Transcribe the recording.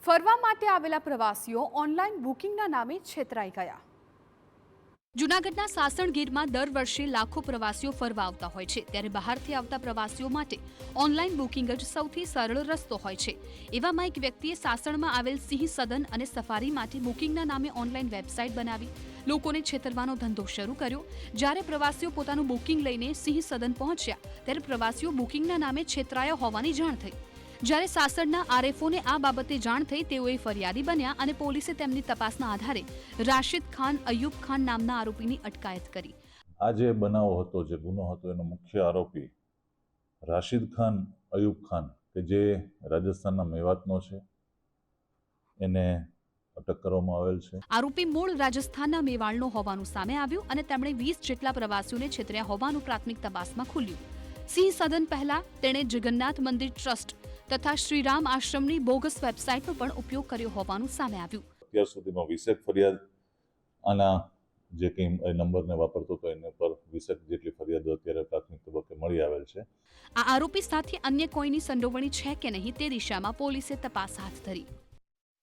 ફરવા માટે આવેલા પ્રવાસીઓ ઓનલાઈન બુકિંગના નામે છેતરાઈ ગયા। જૂનાગઢના સાસણગીરમાં દર વર્ષે લાખો પ્રવાસીઓ ફરવા આવતા હોય છે, ત્યારે બહારથી આવતા પ્રવાસીઓ માટે ઓનલાઈન બુકિંગ જ સૌથી સરળ રસ્તો હોય છે। એવામાં એક વ્યક્તિએ સાસણમાં આવેલ સિંહ સદન અને સફારી માટે બુકિંગના નામે ઓનલાઈન વેબસાઇટ બનાવી લોકોને છેતરવાનો ધંધો શરૂ કર્યો। જ્યારે પ્રવાસીઓ પોતાનું બુકિંગ લઈને સિંહ સદન પહોંચ્યા ત્યારે પ્રવાસીઓ બુકિંગના નામે છેતરાયા હોવાની જાણ થઈ। જ્યારે સાસણના આરએફઓને આ બાબતે જાણ થઈ, તેઓએ ફરિયાદી બન્યા અને પોલીસે તેમની તપાસના આધારે રાશિદ ખાન અયુબ ખાન નામના આરોપીની અટકાયત કરી। આ જે બનાવ હતો, જે ગુનો હતો, એનો મુખ્ય આરોપી રાશિદ ખાન અયુબ ખાન કે જે રાજસ્થાનના મેવાતનો છે, એને અટક કરવામાં આવેલ છે। આરોપી મૂળ રાજસ્થાનના મેવાડનો હોવાનું સામે આવ્યું અને તેમણે 20 જેટલા પ્રવાસીઓને છેતર્યા હોવાનું પ્રાથમિક તપાસમાં ખુલ્યું। સિંહ સદન પહેલા તેણે જગન્નાથ મંદિર ટ્રસ્ટ તથા શ્રીરામ આશ્રમની બોગસ વેબસાઇટનો પણ ઉપયોગ કર્યો હોવાનું સામે આવ્યું। અત્યાર સુધીમાં 20 ફરિયાદ આના જે કંઈ નંબરને વાપરતો હતો એને પર 20 જેટલી ફરિયાદો અત્યારે પ્રાથમિક તબક્કે મળી આવેલ છે। આ આરોપી સાથે અન્ય કોઈની સંડોવણી છે કે નહીં તે દિશામાં પોલીસે તપાસ હાથ ધરી।